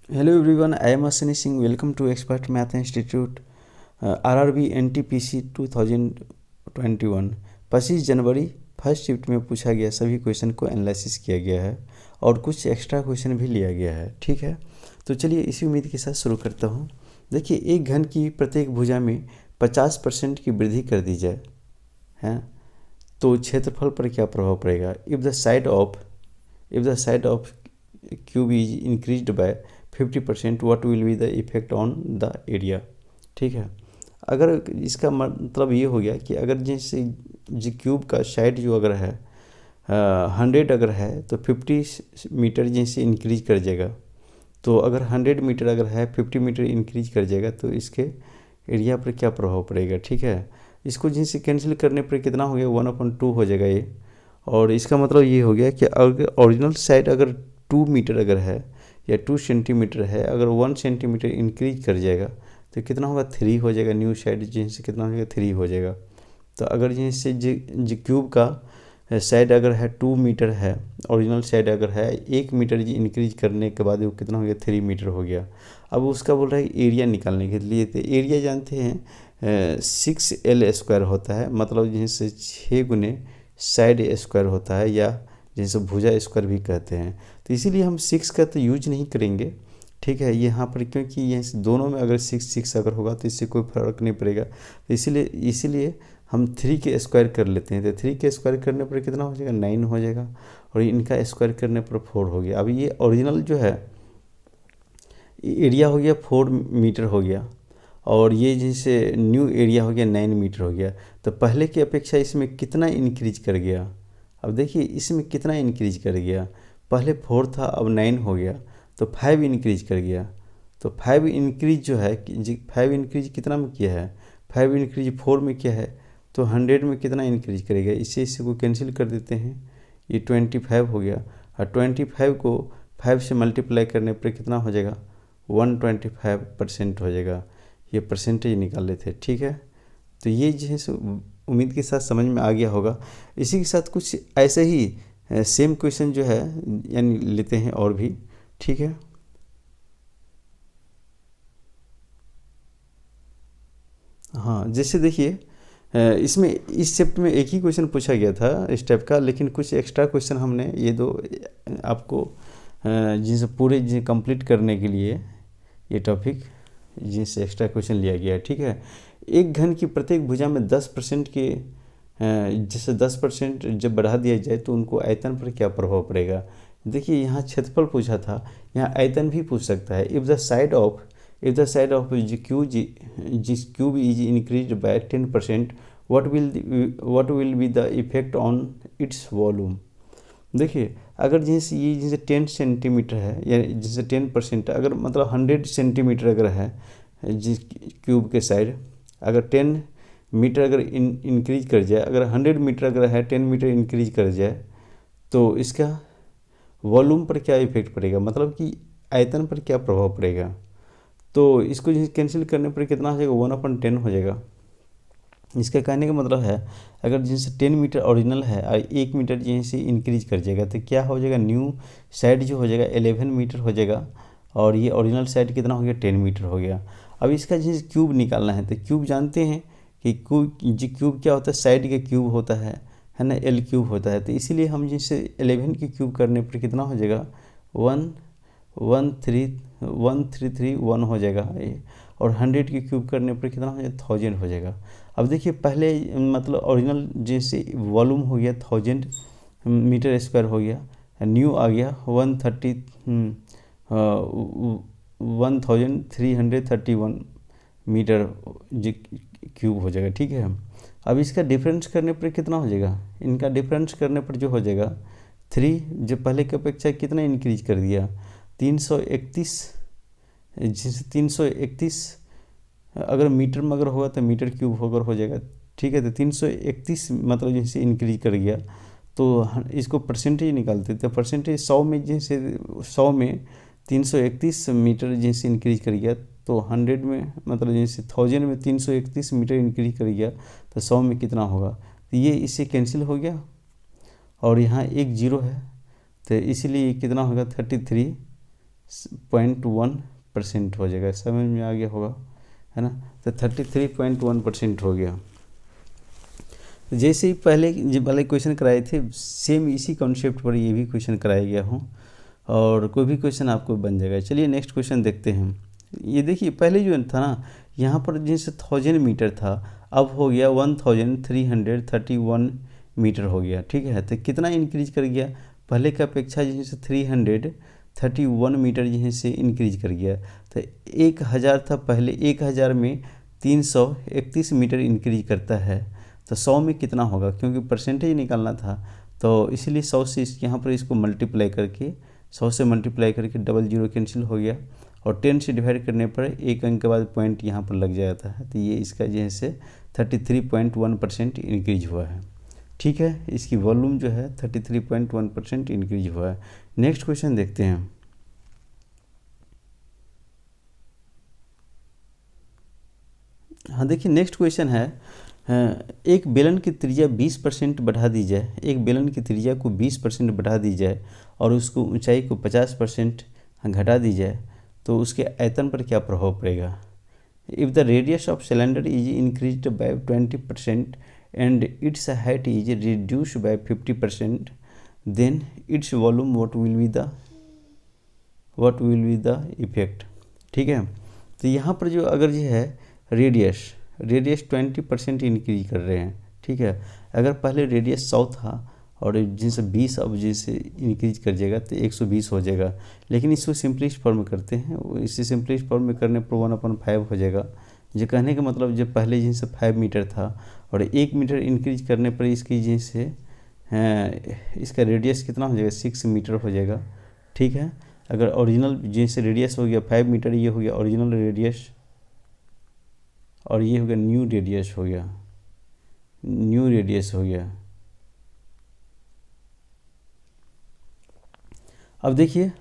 Hello everyone, I am Asani Singh. Welcome to Expert Math Institute RRB NTPC 2021। 25 January first shift में पूछा गया सभी question को analysis किया गया है और कुछ एक्स्ट्रा क्वेश्चन भी लिया गया है। ठीक है, तो चलिए इसी उम्मीद के साथ शुरू करता हूँ। देखिए, एक घन की प्रत्येक भुजा में 50% की वृद्धि कर दी जाए हैं तो क्षेत्रफल पर क्या प्रभाव पड़ेगा। If the side of cube is increased bye 50%, what will be the effect on the area. ठीक है, अगर इसका मतलब ये हो गया कि अगर जैसे जो क्यूब का साइड जो अगर है 100 अगर है तो 50 मीटर जैसे इंक्रीज कर जाएगा। तो अगर 100 मीटर अगर है 50 मीटर इंक्रीज कर जाएगा तो इसके एरिया पर क्या प्रभाव पड़ेगा। ठीक है, इसको जैसे कैंसिल करने पर कितना हो गया, 1/2 हो जाएगा ये। और इसका मतलब ये हो गया कि अगर ओरिजिनल साइड अगर 2 मीटर अगर है या 2 सेंटीमीटर है, अगर 1 सेंटीमीटर इंक्रीज कर जाएगा तो कितना होगा, 3 हो जाएगा। न्यू साइड जैसे कितना हो जाएगा, 3 हो जाएगा। तो अगर जैसे जो क्यूब का साइड अगर है 2 मीटर है, ओरिजिनल साइड अगर है 1 मीटर जी इंक्रीज करने के बाद वो कितना हो गया, 3 मीटर हो गया। अब उसका बोल रहा है एरिया निकालने के लिए, तो एरिया जानते हैं 6L² होता है, मतलब जैसे 6 गुने साइड स्क्वायर होता है, या जैसे भुजा स्क्वायर भी कहते हैं। तो इसीलिए हम 6 का तो यूज नहीं करेंगे। ठीक है, यहाँ पर क्योंकि ये दोनों में अगर 6 अगर होगा तो इससे कोई फ़र्क नहीं पड़ेगा। तो इसीलिए हम 3 के स्क्वायर कर लेते हैं। तो 3 के स्क्वायर करने पर कितना हो जाएगा, 9 हो जाएगा। और इनका स्क्वायर करने पर 4 हो गया। अब ये ओरिजिनल जो है एरिया हो गया 4 मीटर हो गया, और ये जैसे न्यू एरिया हो गया 9 मीटर हो गया। तो पहले की अपेक्षा इसमें कितना इंक्रीज कर गया। अब देखिए इसमें कितना इंक्रीज कर गया, पहले 4 था अब 9 हो गया, तो 5 इंक्रीज कर गया। तो 5 इंक्रीज जो है 5 इंक्रीज कितना में किया है, 5 इंक्रीज 4 में किया है, तो 100 में कितना इंक्रीज करेगा। इससे को कैंसिल कर देते हैं, ये 25 हो गया। और 25 को 5 से मल्टीप्लाई करने पर कितना हो जाएगा, 125% हो जाएगा। ये परसेंटेज निकाल लेते हैं। ठीक है, तो ये जो है उम्मीद के साथ समझ में आ गया होगा। इसी के साथ कुछ ऐसे ही सेम क्वेश्चन जो है यानी लेते हैं और भी। ठीक है, हाँ जैसे देखिए इसमें इस चैप्टर में एक ही क्वेश्चन पूछा गया था इस टाइप का, लेकिन कुछ एक्स्ट्रा क्वेश्चन हमने ये दो आपको जिनसे पूरे जिन कंप्लीट करने के लिए ये टॉपिक जिनसे एक्स्ट्रा क्वेश्चन लिया गया है। ठीक है, एक घन की प्रत्येक भुजा में 10% के जैसे 10% जब बढ़ा दिया जाए तो उनको आयतन पर क्या प्रभाव पड़ेगा। देखिए यहाँ क्षेत्रफल पूछा था, यहाँ आयतन भी पूछ सकता है। इफ़ द साइड ऑफ जिस cube is increase by 10%, what will be the effect on its volume. देखिए अगर जैसे ये जैसे 10 सेंटीमीटर है या जैसे 10% अगर मतलब 100 सेंटीमीटर अगर है जिस क्यूब के साइड, अगर 10 मीटर अगर इंक्रीज कर जाए, अगर 100 मीटर अगर है 10 मीटर इंक्रीज कर जाए तो इसका वॉल्यूम पर क्या इफेक्ट पड़ेगा, मतलब कि आयतन पर क्या प्रभाव पड़ेगा। तो इसको कैंसिल करने पर कितना हो जाएगा, 1/10 हो जाएगा। इसका कहने का मतलब है अगर जैसे 10 मीटर ओरिजिनल है और 1 मीटर जैसे इंक्रीज कर जाएगा तो क्या हो जाएगा, न्यू साइड जो हो जाएगा 11 मीटर हो जाएगा, और ये ओरिजिनल साइड कितना हो गया, 10 मीटर हो गया। अब इसका जैसे क्यूब निकालना है तो क्यूब जानते हैं कि क्यूब क्या होता है, साइड का क्यूब होता है ना, L क्यूब होता है। तो इसीलिए हम जैसे 11 की क्यूब करने पर कितना हो जाएगा, 1,1,3,1 हो जाएगा। और 100 की क्यूब करने पर कितना हो जाएगा, 1000 हो जाएगा। अब देखिए पहले मतलब ओरिजिनल जैसे वॉल्यूम हो गया 1000 मीटर स्क्वायर हो गया, न्यू आ गया 1331 मीटर क्यूब हो जाएगा। ठीक है, अब इसका डिफरेंस करने पर कितना हो जाएगा, इनका डिफरेंस करने पर जो हो जाएगा 3, जो पहले की अपेक्षा कितना इंक्रीज कर दिया, 331, जैसे 331 अगर मीटर में अगर होगा तो मीटर क्यूब अगर हो जाएगा। ठीक है, तो 331 मतलब जैसे इंक्रीज कर गया। तो इसको परसेंटेज निकालते तो परसेंटेज 100 में, जैसे 100 में 331 मीटर जैसे इंक्रीज कर गया, तो 100 में मतलब जैसे 1000 में 331 मीटर इंक्रीज कर गया तो 100 में कितना होगा। तो ये इससे कैंसिल हो गया और यहाँ एक जीरो है, तो इसीलिए कितना होगा 33 33.1% हो जाएगा। समझ में आ गया होगा, है ना। तो 33.1% हो गया। तो जैसे ही पहले जो वाले क्वेश्चन कराए थे, सेम इसी कॉन्सेप्ट पर ये भी क्वेश्चन कराया गया हो, और कोई भी क्वेश्चन आपको बन जाएगा। चलिए नेक्स्ट क्वेश्चन देखते हैं। ये देखिए, पहले जो था ना, यहाँ पर जैसे 1000 मीटर था, अब हो गया 1331 मीटर हो गया, ठीक है। तो कितना इंक्रीज कर गया, पहले की अपेक्षा जैसे 331 मीटर जैसे इंक्रीज कर गया। तो 1000 था पहले, 1000 में 331 मीटर इंक्रीज करता है, तो 100 में कितना होगा, क्योंकि परसेंटेज निकालना था, तो इसलिए 100 से यहाँ पर इसको मल्टीप्लाई करके, 100 से मल्टीप्लाई करके डबल जीरो कैंसिल हो गया, और 10 से डिवाइड करने पर एक अंक के बाद पॉइंट यहाँ पर लग जाता है। तो ये इसका जैसे 33.1% इंक्रीज हुआ है, ठीक है। इसकी वॉल्यूम जो है 33.1% इंक्रीज हुआ है। नेक्स्ट क्वेश्चन देखते हैं। हाँ देखिए, नेक्स्ट क्वेश्चन है, एक बेलन की त्रिज्या 20% बढ़ा दी जाए, एक बेलन की त्रिज्या को 20% बढ़ा दी जाए और उसको ऊंचाई को 50% घटा दी जाए, तो उसके आयतन पर क्या प्रभाव पड़ेगा। If the radius of cylinder is increased by 20% and its height is reduced by 50%, then its volume what will be the effect, ठीक है। तो यहाँ पर जो अगर ये है रेडियस 20% इंक्रीज कर रहे हैं, ठीक है। अगर पहले रेडियस 100 था और जिनसे 20 अब जैसे इंक्रीज कर जाएगा तो 120 हो जाएगा, लेकिन इसको सिंपलिस्ट फॉर्म में करते हैं। इसे सिंपलिस्ट फॉर्म में करने पर 1/5 हो जाएगा। जो कहने का मतलब, जब पहले जिनसे 5 मीटर था और 1 मीटर इंक्रीज करने पर इसकी जैसे इसका रेडियस कितना हो जाएगा, 6 मीटर हो जाएगा, ठीक है। अगर ओरिजिनल जैसे रेडियस हो गया 5 मीटर, ये हो गया ओरिजिनल रेडियस, और ये हो गया न्यू रेडियस हो गया, अब देखिए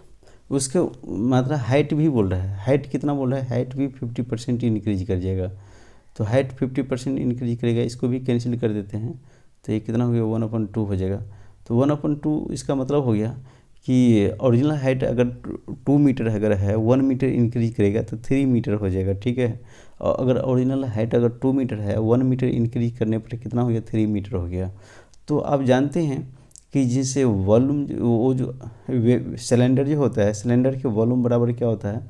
उसके मात्रा हाइट भी बोल रहा है, हाइट कितना बोल रहा है, हाइट भी 50% इंक्रीज कर जाएगा। तो हाइट 50% इंक्रीज करेगा, इसको भी कैंसिल कर देते हैं, तो ये कितना हो गया 1/2 हो जाएगा। तो 1/2 इसका मतलब हो गया कि ओरिजिनल हाइट अगर 2 मीटर अगर है, 1 मीटर इंक्रीज करेगा तो 3 मीटर हो जाएगा, ठीक है। और अगर ओरिजिनल हाइट अगर 2 मीटर है, 1 मीटर इंक्रीज करने पर कितना हो गया, 3 मीटर हो गया। तो आप जानते हैं कि जिससे वॉल्यूम, वो जो सिलेंडर जो होता है, सिलेंडर के वॉल्यूम बराबर क्या होता है,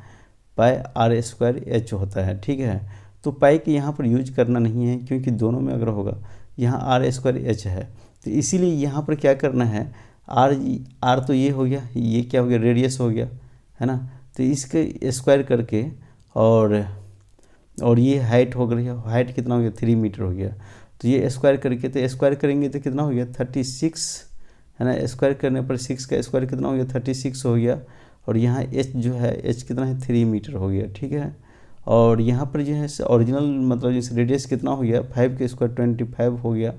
πr² होता है, ठीक है। तो पाई के यहाँ पर यूज करना नहीं है, क्योंकि दोनों में अगर होगा, यहाँ r² है, तो इसीलिए यहाँ पर क्या करना है, आर तो ये हो गया, ये क्या हो गया, रेडियस हो गया, है ना। तो इसके स्क्वायर करके और ये हाइट हो गई, हाइट कितना हो गया, 3 मीटर हो गया। तो ये स्क्वायर करके, तो स्क्वायर करेंगे तो कितना हो गया, 36, है ना। स्क्वायर करने पर 6 का स्क्वायर कितना हो गया, 36 हो गया। और यहाँ h जो है, h कितना है, 3 मीटर हो गया, ठीक है। और यहाँ पर जो है ओरिजिनल मतलब जैसे रेडियस कितना हो गया, 5 के स्क्वायर 25 हो गया,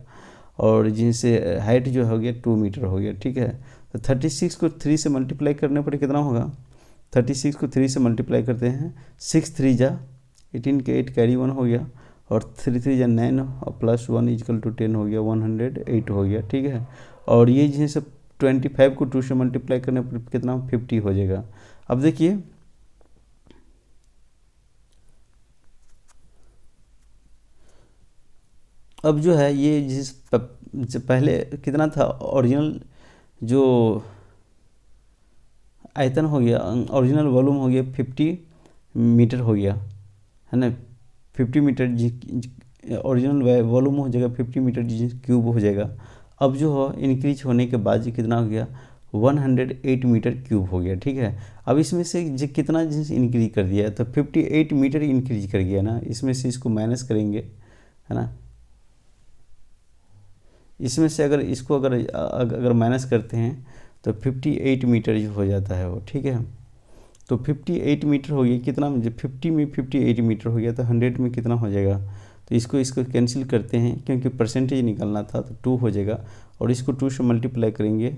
और जिनसे हाइट जो हो गया 2 मीटर हो गया, ठीक है। तो 36 को 3 से मल्टीप्लाई करने पर कितना होगा, 36 को 3 से मल्टीप्लाई करते हैं, 6 3 जा 18 के 8 कैरी 1 हो गया, और 3 3 जा 9 और +1 = 10 हो गया, 108 हो गया, ठीक है। और ये जैसे 25 को 2 से मल्टीप्लाई करने पर कितना 50 हो जाएगा। अब देखिए अब जो है ये जिस पहले कितना था, ओरिजिनल जो आयतन हो गया, ओरिजिनल वॉल्यूम हो गया 50 मीटर हो गया, है ना। 50 मीटर ओरिजिनल वॉल्यूम हो जाएगा 50 मीटर क्यूब हो जाएगा। अब जो हो इंक्रीज होने के बाद ये कितना हो गया, 108 मीटर क्यूब हो गया, ठीक है। अब इसमें से जो कितना जिस इंक्रीज कर दिया है, तो 58 मीटर इंक्रीज कर गया ना, इसमें से इसको माइनस करेंगे, है ना। इसमें से अगर इसको अगर माइनस करते हैं तो 58 मीटर जो हो जाता है वो, ठीक है। तो 58 मीटर हो गया, कितना 50 में 58 मीटर हो गया, तो 100 में कितना हो जाएगा। तो इसको कैंसिल करते हैं, क्योंकि परसेंटेज निकालना था, तो 2 हो जाएगा, और इसको 2 से मल्टीप्लाई करेंगे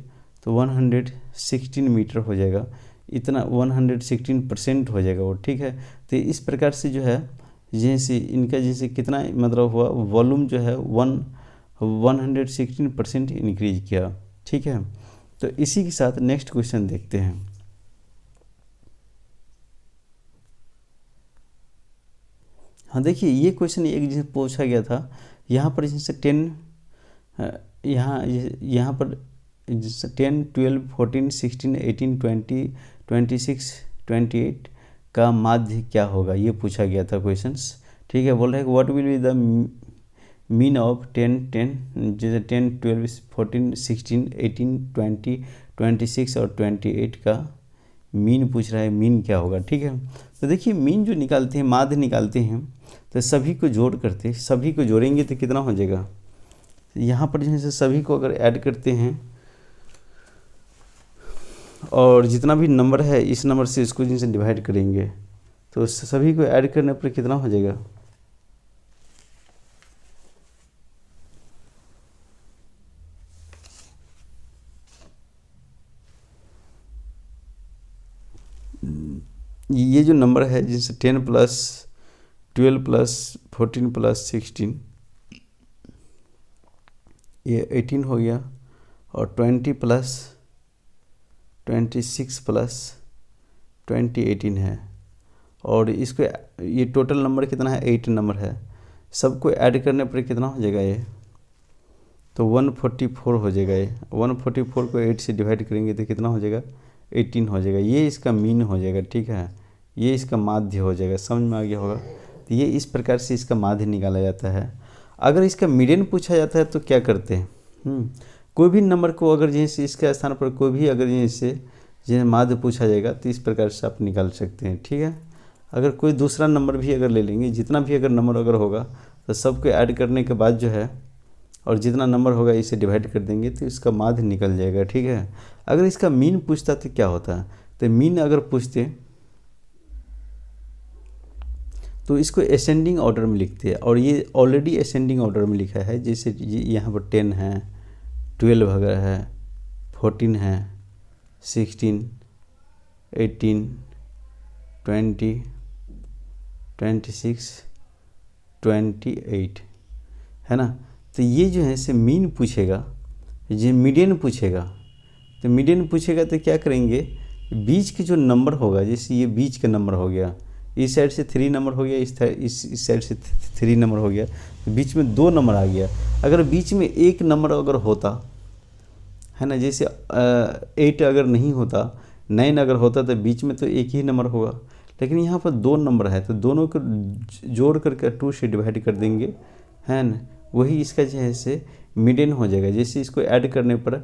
तो 116 मीटर हो जाएगा, इतना 116% हो जाएगा वो, ठीक है। तो इस प्रकार से जो है जैसे इनका जैसे कितना मतलब हुआ, वॉल्यूम जो है 116% इंक्रीज किया, ठीक है। तो इसी के साथ नेक्स्ट क्वेश्चन देखते हैं। हाँ देखिए, ये क्वेश्चन एक जैसे पूछा गया था, यहाँ पर जैसे 10, यहाँ पर जैसे 10, 12, 14, 16, 18, 20, 26, 28 का माध्य क्या होगा, ये पूछा गया था क्वेश्चंस। ठीक है, बोल रहे हैं कि what will be the mean of 10, जैसे 10, 12, 14, 16, 18, 20, 26 और 28 का मीन पूछ रहा है, मीन क्या होगा। ठीक है, तो देखिए मीन जो निकालते हैं, माध्य निकालते हैं, तो सभी को सभी को जोड़ेंगे तो कितना हो जाएगा। यहाँ पर जैसे सभी को अगर ऐड करते हैं और जितना भी नंबर है इस नंबर से इसको जिनसे डिवाइड करेंगे, तो सभी को ऐड करने पर कितना हो जाएगा। ये जो नंबर है जैसे 10 प्लस 12 प्लस 14 प्लस 16, ये 18 हो गया, और 20 प्लस 26 प्लस 20 18 है, और इसको ये टोटल नंबर कितना है, 8 नंबर है। सबको ऐड करने पर कितना हो जाएगा ये, तो 144 हो जाएगा। ये 144 को 8 से डिवाइड करेंगे तो कितना हो जाएगा, 18 हो जाएगा। ये इसका मीन हो जाएगा। ठीक है, ये इसका माध्य हो जाएगा। समझ में आ गया होगा। तो ये इस प्रकार से इसका माध्य निकाला जाता है। अगर इसका मीडियन पूछा जाता है तो क्या करते हैं, कोई भी नंबर को अगर जैसे इसके स्थान पर कोई भी अगर जैसे माध्य पूछा जाएगा तो इस प्रकार से आप निकाल सकते हैं। ठीक है, अगर कोई दूसरा नंबर भी अगर ले लेंगे, जितना भी अगर नंबर अगर होगा तो सबको ऐड करने के बाद जो है, और जितना नंबर होगा इसे डिवाइड कर देंगे तो इसका माध्य निकल जाएगा। ठीक है, अगर इसका मीन पूछता तो क्या होता, तो मीन अगर पूछते तो इसको असेंडिंग ऑर्डर में लिखते हैं, और ये ऑलरेडी असेंडिंग ऑर्डर में लिखा है। जैसे यहाँ पर 10 है, 12 वगैरह है, 14 है, 16, 18, 20, 26, 28 है ना। तो ये जो है से मीन पूछेगा, ये मीडियन पूछेगा। तो मीडियन पूछेगा तो क्या करेंगे, बीच के जो नंबर होगा, जैसे ये बीच का नंबर हो गया, इस साइड से 3 नंबर हो गया, इस साइड से 3 नंबर हो गया, तो बीच में 2 नंबर आ गया। अगर बीच में एक नंबर अगर होता है ना, जैसे 8 अगर नहीं होता, 9 अगर होता, तो बीच में तो एक ही नंबर होगा। लेकिन यहाँ पर 2 नंबर है, तो दोनों को जोड़ करके 2 से डिवाइड कर देंगे, है ना। वही इसका जो है से मीडियन हो जाएगा। जैसे इसको ऐड करने पर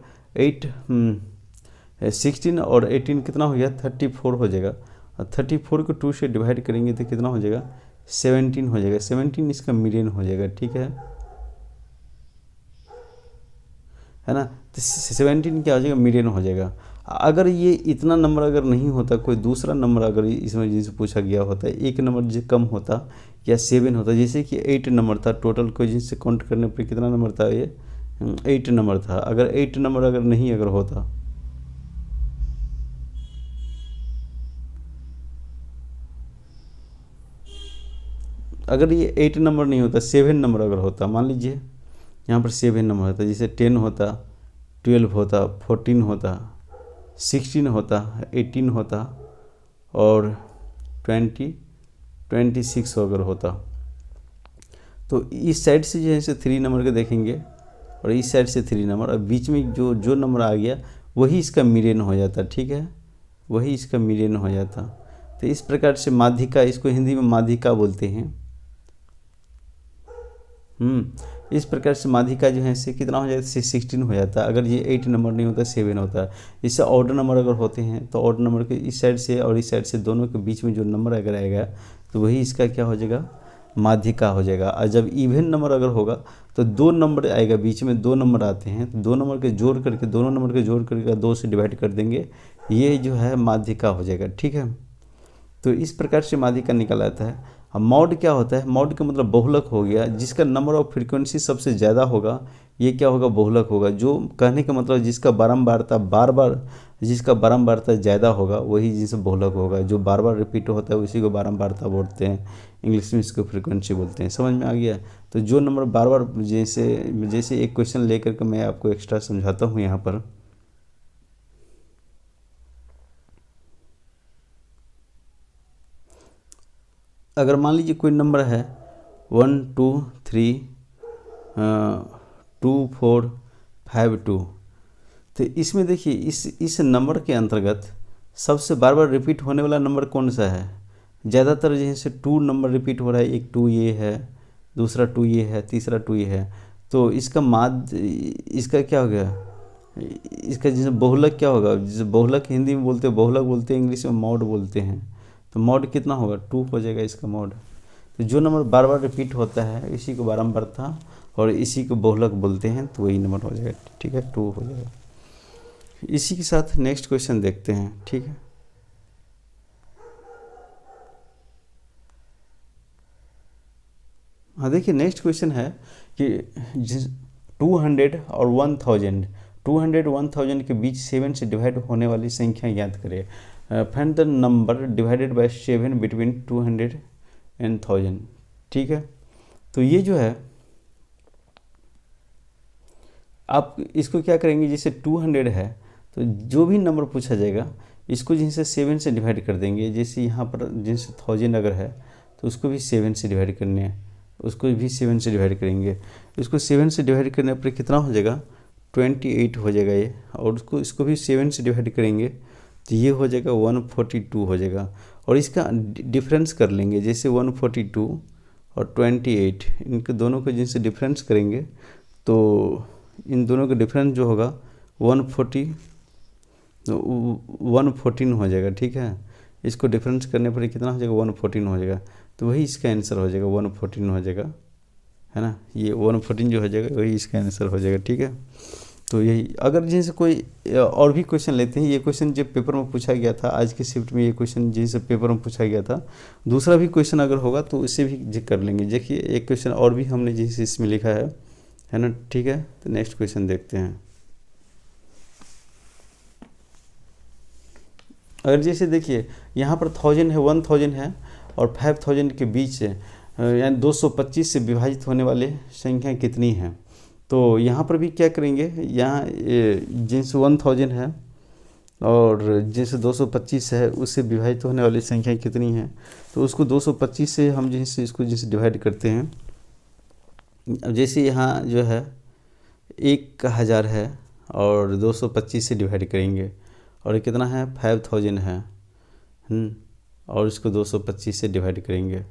16 और 18 कितना हो गया, 34 हो जाएगा। और 34 को 2 से डिवाइड करेंगे तो कितना हो जाएगा, 17 हो जाएगा। 17 इसका मीडियन हो जाएगा। ठीक है ना। तो 17 क्या हो जाएगा, मीडियन हो जाएगा। अगर ये इतना नंबर अगर नहीं होता, कोई दूसरा नंबर अगर इसमें जैसे पूछा गया होता, एक नंबर जो कम होता या 7 होता, जैसे कि 8 नंबर था टोटल को, जिससे काउंट करने पर कितना नंबर था, ये 8 नंबर था। अगर 8 नंबर अगर नहीं अगर होता, अगर ये 8 नंबर नहीं होता, 7 नंबर अगर होता, मान लीजिए यहाँ पर 7 नंबर होता, जैसे 10 होता, 12 होता, 14 होता, 16 होता, 18 होता और 26 अगर होता, तो इस साइड से जो है से 3 नंबर के देखेंगे और इस साइड से 3 नंबर, और बीच में जो नंबर आ गया वही इसका मीडियन हो जाता। ठीक है, वही इसका मीडियन हो जाता। तो इस प्रकार से माध्यिका, इसको हिंदी में माध्यिका बोलते हैं। इस प्रकार से माध्यिका जो है से कितना हो जाता है, 16 हो जाता है। अगर ये 8 नंबर नहीं होता, 7 होता है। इससे ऑर्डर नंबर अगर होते हैं तो ऑर्डर नंबर के इस साइड से और इस साइड से दोनों के बीच में जो नंबर अगर आएगा तो वही इसका क्या हो जाएगा, माध्यिका हो जाएगा। और जब इवन नंबर अगर होगा तो 2 नंबर आएगा, बीच में 2 नंबर आते हैं, तो 2 नंबर के जोड़ करके, दोनों नंबर के जोड़ करके 2 से डिवाइड कर देंगे, ये जो है माध्यिका हो जाएगा। ठीक है, तो इस प्रकार से माध्यिका निकल आता है। अब मॉड क्या होता है, मॉड का मतलब बहुलक हो गया, जिसका नंबर ऑफ फ्रीक्वेंसी सबसे ज़्यादा होगा, ये क्या होगा, बहुलक होगा। जो कहने का मतलब जिसका बारंबारता जिसका बारंबारता ज़्यादा होगा वही जिससे बहुलक होगा। जो बार बार रिपीट होता है उसी को बारंबारता बोलते हैं, इंग्लिश में इसको फ्रीक्वेंसी बोलते हैं। समझ में आ गया। तो जो नंबर बार बार, जैसे एक क्वेश्चन लेकर के मैं आपको एक्स्ट्रा समझाता हूँ यहाँ पर। अगर मान लीजिए कोई नंबर है 1 2 3 2 4 5 2, तो इसमें देखिए इस नंबर के अंतर्गत सबसे बार बार रिपीट होने वाला नंबर कौन सा है। ज़्यादातर जैसे 2 नंबर रिपीट हो रहा है, एक 2 ये है, दूसरा 2 ये है, तीसरा 2 ये है, तो इसका क्या हो गया, इसका जैसे बहुलक क्या होगा, जैसे बहुलक हिंदी में बोलते हैं, बहुलक बोलते हैं, इंग्लिश में मॉड बोलते हैं, तो मॉड कितना होगा 2 हो जाएगा इसका मॉड। तो जो नंबर बार बार रिपीट होता है इसी को बारंबारता और इसी को बहुलक बोलते हैं, तो वही नंबर हो जाएगा, ठीक है, 2 हो जाएगा। इसी के साथ नेक्स्ट क्वेश्चन देखते हैं, ठीक है। हाँ देखिए नेक्स्ट क्वेश्चन है कि 200 और 1000, 200 1000 के बीच 7 से डिवाइड होने वाली संख्या याद करें। Find the number divided by 7 between 200 and 1000, ठीक है। तो ये जो है आप इसको क्या करेंगे, जैसे 200 है तो जो भी नंबर पूछा जाएगा इसको जैसे 7 से डिवाइड कर देंगे। जैसे यहाँ पर जैसे 1000 अगर है तो उसको भी 7 से डिवाइड करने हैं, उसको भी 7 से डिवाइड करेंगे। इसको 7 से डिवाइड करने पर कितना हो जाएगा 28 हो जाएगा ये, और इसको भी 7 से डिवाइड करेंगे तो ये हो जाएगा 142 हो जाएगा। और इसका डिफरेंस कर लेंगे, जैसे 142 और 28 इनके दोनों को जिनसे डिफरेंस करेंगे तो इन दोनों का डिफरेंस जो होगा 114 हो जाएगा, ठीक है। इसको डिफरेंस करने पर कितना हो जाएगा 114 हो जाएगा, तो वही इसका आंसर हो जाएगा 114 हो जाएगा, है ना। ये 114 जो हो जाएगा वही इसका आंसर हो जाएगा, ठीक है। तो यही, अगर जैसे कोई और भी क्वेश्चन लेते हैं, ये क्वेश्चन जब पेपर में पूछा गया था, आज की शिफ्ट में ये क्वेश्चन जैसे पेपर में पूछा गया था, दूसरा भी क्वेश्चन अगर होगा तो इसे भी कर लेंगे। देखिए एक क्वेश्चन और भी हमने जैसे इसमें लिखा है ना, ठीक है। तो नेक्स्ट क्वेश्चन देखते हैं। अगर जैसे देखिए यहाँ पर 1000 है, 1000 है और 5000 के बीच यानी 225 से विभाजित होने वाले संख्या कितनी है, तो यहाँ पर भी क्या करेंगे, यहाँ जिनसे 1000 है और जिनसे 225 है उससे विभाजित होने वाली संख्या कितनी है, तो उसको 225 से हम जैसे इसको जैसे डिवाइड करते हैं। अब जैसे यहाँ जो है 1000 है और 225 से डिवाइड करेंगे, और ये कितना है 5000 है, और इसको 225 से डिवाइड करेंगे।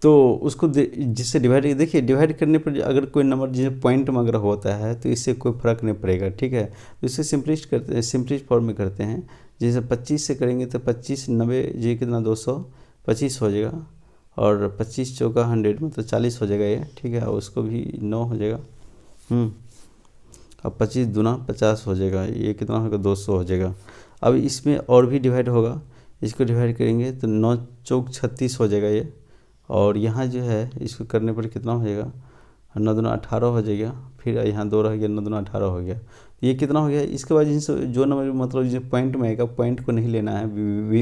तो उसको जिससे डिवाइड, देखिए डिवाइड करने पर अगर कोई नंबर जैसे पॉइंट में अगर होता है तो इससे कोई फ़र्क नहीं पड़ेगा, ठीक है। तो इससे सिंपलिस्ट फॉर्म में करते हैं। जैसे 25 से करेंगे तो 25 90 ये कितना 225 हो जाएगा, और 25 चौका 100 मतलब 40 हो जाएगा ये, ठीक है। और उसको भी 9 हो जाएगा, अब 25 दूना 50 हो जाएगा, ये कितना होगा 200 हो जाएगा। अब इसमें और भी डिवाइड होगा, इसको डिवाइड करेंगे तो 9 चौक 36 हो जाएगा ये, और यहाँ जो है इसको करने पर कितना हो जाएगा 9 दूना 18 हो जाएगा, फिर यहाँ 2 रह गया, 9 दूना 18 हो गया, ये कितना हो गया। इसके बाद जो नंबर मतलब जो पॉइंट में आएगा, पॉइंट को नहीं लेना है,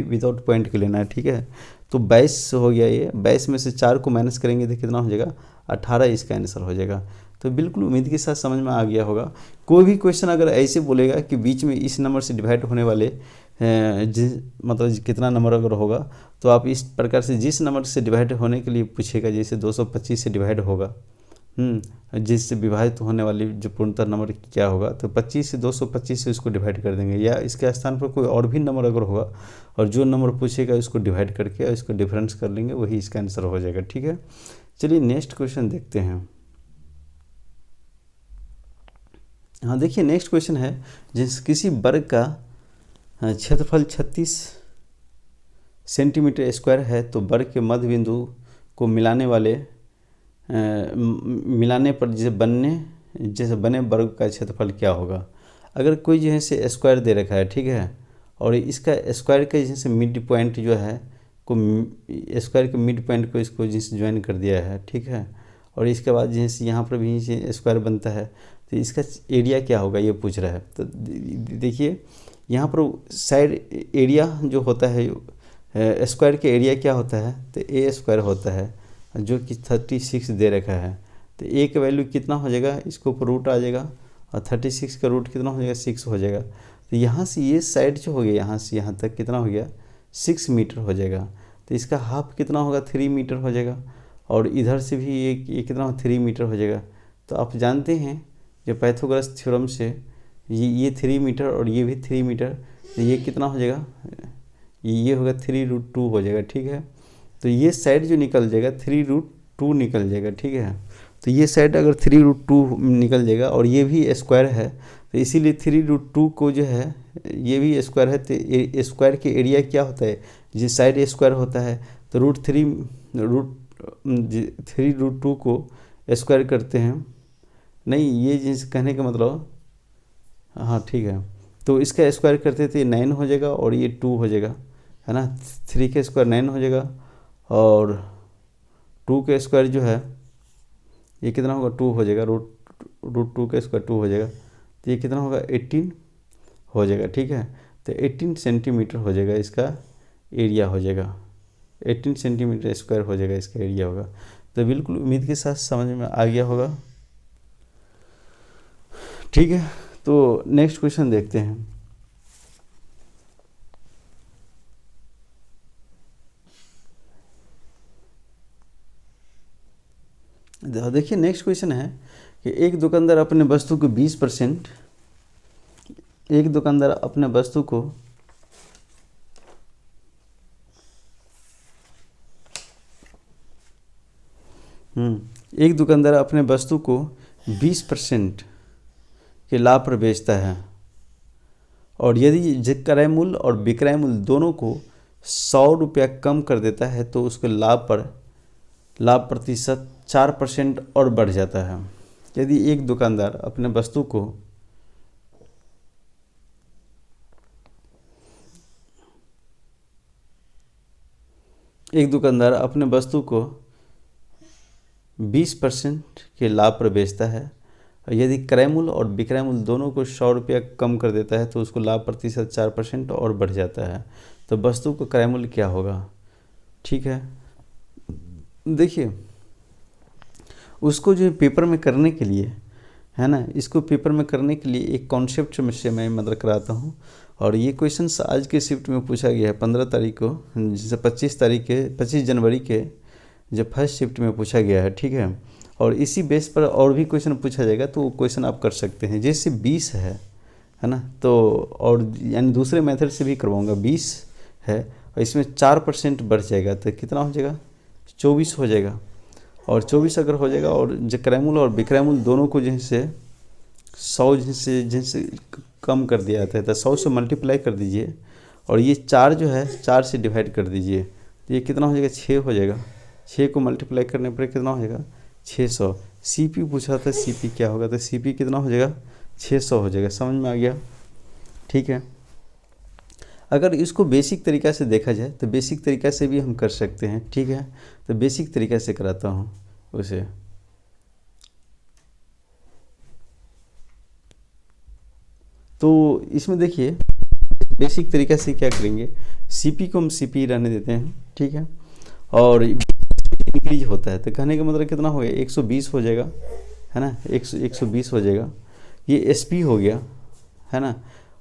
विदाउट पॉइंट के लेना है, ठीक है। तो 22 हो गया ये, 22 में से 4 को माइनस करेंगे तो कितना हो जाएगा 18, इसका आंसर हो जाएगा। तो बिल्कुल उम्मीद के साथ समझ में आ गया होगा। कोई भी क्वेश्चन अगर ऐसे बोलेगा कि बीच में इस नंबर से डिवाइड होने वाले मतलब कितना नंबर अगर होगा, तो आप इस प्रकार से जिस नंबर से डिवाइड होने के लिए पूछेगा, जैसे 225 से डिवाइड होगा, जिससे विभाजित होने वाली जो पूर्णतः नंबर क्या होगा, तो 25 से 225 से उसको डिवाइड कर देंगे, या इसके स्थान पर कोई और भी नंबर अगर होगा और जो नंबर पूछेगा उसको डिवाइड करके इसको डिफरेंस कर लेंगे, वही इसका आंसर हो जाएगा, ठीक है। चलिए नेक्स्ट क्वेश्चन देखते हैं। हाँ देखिए नेक्स्ट क्वेश्चन है, जिस किसी वर्ग का क्षेत्रफल 36 सेंटीमीटर स्क्वायर है, तो वर्ग के मध्य बिंदु को मिलाने पर जैसे बने वर्ग का क्षेत्रफल क्या होगा। अगर कोई जो है से स्क्वायर दे रखा है, ठीक है, और इसका स्क्वायर के जैसे मिड पॉइंट जो है को स्क्वायर के मिड पॉइंट को इसको जैसे ज्वाइन कर दिया है, ठीक है, और इसके बाद जैसे यहाँ पर भी स्क्वायर बनता है, तो इसका एरिया क्या होगा ये पूछ रहा है। तो देखिए यहाँ पर साइड एरिया जो होता है, स्क्वायर के एरिया क्या होता है, तो ए स्क्वायर होता है, जो कि 36 दे रखा है। तो ए का वैल्यू कितना हो जाएगा, इसके ऊपर रूट आ जाएगा, और 36 का रूट कितना हो जाएगा 6 हो जाएगा। तो यहाँ से ये साइड जो हो गया यहाँ से यहाँ तक कितना हो गया 6 मीटर हो जाएगा। तो इसका हाफ कितना होगा 3 मीटर हो जाएगा। और इधर से भी ये कितना 3 मीटर हो जाएगा। तो आप जानते हैं जो पाइथागोरस थ्योरम से ये 3 मीटर और ये भी 3 मीटर, तो ये कितना हो जाएगा, ये होगा 3√2 हो जाएगा। ठीक है, तो ये साइड जो निकल जाएगा 3√2 निकल जाएगा। ठीक है, तो ये साइड अगर 3√2 निकल जाएगा और ये भी स्क्वायर है, तो इसीलिए 3√2 को जो है ये भी स्क्वायर है, तो स्क्वायर के एरिया क्या होता है, जिस साइड स्क्वायर होता है तो √3√2 को स्क्वायर करते हैं। नहीं, ये जिस कहने का मतलब, हाँ ठीक है, तो इसका स्क्वायर करते तो ये 9 हो जाएगा और ये 2 हो जाएगा, है ना। 3 का स्क्वायर 9 हो जाएगा और 2 का स्क्वायर जो है ये कितना होगा 2 हो जाएगा, √2 का स्क्वायर 2 हो जाएगा, तो ये कितना होगा 18 हो जाएगा। ठीक है, तो 18 सेंटीमीटर हो जाएगा इसका एरिया हो जाएगा, 18 सेंटीमीटर स्क्वायर हो जाएगा इसका एरिया होगा। तो बिल्कुल उम्मीद के साथ समझ में आ गया होगा। ठीक है, तो नेक्स्ट क्वेश्चन देखते हैं। देखिए नेक्स्ट क्वेश्चन है कि एक दुकानदार अपने वस्तु को 20%, एक दुकानदार अपने वस्तु को एक दुकानदार अपने वस्तु को 20% के लाभ पर बेचता है और यदि क्रय मूल्य और विक्रय मूल्य दोनों को 100 रुपया कम कर देता है तो उसके लाभ प्रतिशत 4% और बढ़ जाता है। यदि एक दुकानदार अपने वस्तु को को 20% के लाभ पर बेचता है और यदि क्रय मूल्य और विक्रय मूल्य दोनों को 100 रुपया कम कर देता है तो उसको लाभ प्रतिशत 4% और बढ़ जाता है। तो वस्तु का क्रय मूल्य क्या होगा। ठीक है, देखिए उसको जो पेपर में करने के लिए, है ना, इसको पेपर में करने के लिए एक कॉन्सेप्ट से मैं मतलब कराता हूँ। और ये क्वेश्चन आज के शिफ्ट में पूछा गया है 15 तारीख को, जैसे 25 जनवरी के जो फर्स्ट शिफ्ट में पूछा गया है। ठीक है, और इसी बेस पर और भी क्वेश्चन पूछा जाएगा तो वो क्वेश्चन आप कर सकते हैं। जैसे 20 है ना, तो और यानी दूसरे मेथड से भी करवाऊँगा। 20 है और इसमें 4% बढ़ जाएगा तो कितना हो जाएगा 24 हो जाएगा। और 24 अगर हो जाएगा और जो क्रय मूल्य और विक्रय मूल्य दोनों को जैसे 100 जिनसे कम कर दिया जाता है तो 100 से मल्टीप्लाई कर दीजिए और ये 4 जो है 4 से डिवाइड कर दीजिए तो ये कितना हो जाएगा 6 हो जाएगा। 6 को मल्टीप्लाई करने पर कितना हो जाएगा 600। सीपी पूछा था, सीपी क्या होगा, तो सीपी कितना हो जाएगा 600 हो जाएगा। समझ में आ गया। ठीक है, अगर इसको बेसिक तरीक़ा से देखा जाए तो बेसिक तरीक़ा से भी हम कर सकते हैं। ठीक है, तो बेसिक तरीक़ा से कराता हूँ उसे। तो इसमें देखिए बेसिक तरीक़ा से क्या करेंगे, सीपी को हम सीपी रहने देते हैं। ठीक है, और इंक्रीज होता है तो कहने का मतलब कितना हो गया 120 हो जाएगा, है ना, 120 हो जाएगा। ये एसपी हो गया, है ना,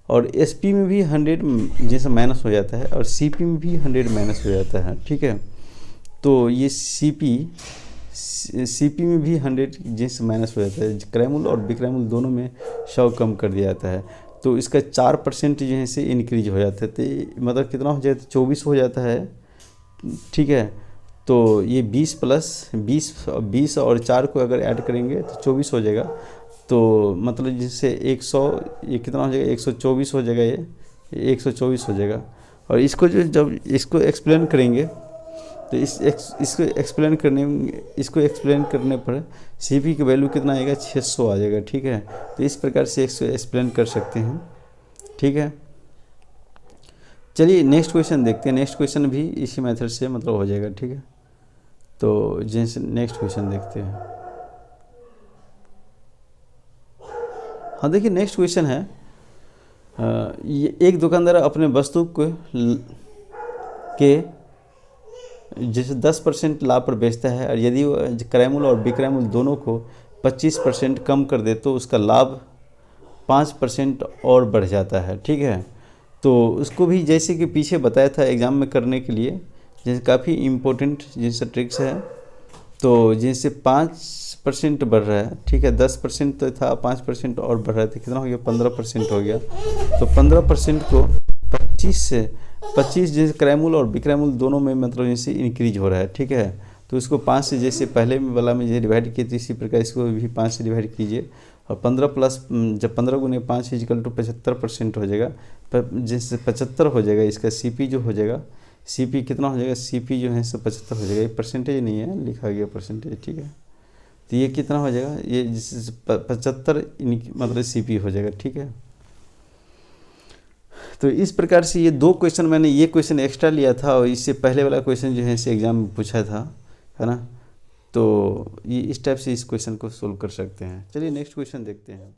और एसपी में भी 100 जैसे माइनस हो जाता है और सीपी में भी 100 माइनस हो जाता है। ठीक है, तो ये सीपी में भी 100 जैसे माइनस हो जाता है। क्रय मूल्य और विक्रय मूल्य दोनों में 100 कम कर दिया जाता है तो इसका 4% जो है से इंक्रीज हो जाता है तो मतलब कितना हो जाता है 24 हो जाता है। ठीक है, तो ये 20 प्लस 20 और 4 को अगर ऐड करेंगे तो 24 हो जाएगा। तो मतलब जिससे 100 ये कितना हो जाएगा 124 हो जाएगा, ये 124 हो जाएगा। और इसको जो जब इसको एक्सप्लेन करेंगे तो इसको एक्सप्लेन करने पर सीपी की वैल्यू कितना आएगा 600 आ जाएगा। ठीक है, तो इस प्रकार से इसको एक्सप्लेन कर सकते हैं। ठीक है, चलिए नेक्स्ट क्वेश्चन देखते हैं। नेक्स्ट क्वेश्चन भी इसी मेथड से मतलब हो जाएगा। ठीक है, तो जैसे नेक्स्ट क्वेश्चन देखते हैं। हाँ देखिए नेक्स्ट क्वेश्चन है, ये एक दुकानदार अपने वस्तु के जैसे 10% लाभ पर बेचता है और यदि क्रय मूल्य और विक्रय मूल्य दोनों को 25% कम कर दे तो उसका लाभ 5% और बढ़ जाता है। ठीक है, तो उसको भी जैसे कि पीछे बताया था एग्ज़ाम में करने के लिए, जैसे काफ़ी इम्पोर्टेंट जैसे ट्रिक्स है। तो जैसे 5% बढ़ रहा है, ठीक है, 10% तो था, 5% और बढ़ रहा है तो कितना हो गया, 15% हो गया। तो 15% को 25 जैसे क्रैमूल और बिक्रैमूल दोनों में मतलब जैसे इंक्रीज हो रहा है। ठीक है, तो इसको 5 से जैसे पहले में वाला में जैसे डिवाइड किए थे, इसी प्रकार इसको भी 5 से डिवाइड कीजिए और 15 प्लस जब 15 गुने 5 इक्वल टू 75% हो जाएगा। जैसे 75 हो जाएगा, इसका सीपी जो हो जाएगा, सीपी कितना हो जाएगा, सीपी जो है 75 हो जाएगा। ये परसेंटेज नहीं है, लिखा गया परसेंटेज। ठीक है, तो ये कितना हो जाएगा, ये 75 मतलब सीपी हो जाएगा। ठीक है, तो इस प्रकार से ये 2 क्वेश्चन मैंने ये क्वेश्चन एक्स्ट्रा लिया था और इससे पहले वाला क्वेश्चन जो है इसे एग्जाम में पूछा था, है ना। तो ये इस टाइप से इस क्वेश्चन को सोल्व कर सकते हैं। चलिए नेक्स्ट क्वेश्चन देखते हैं।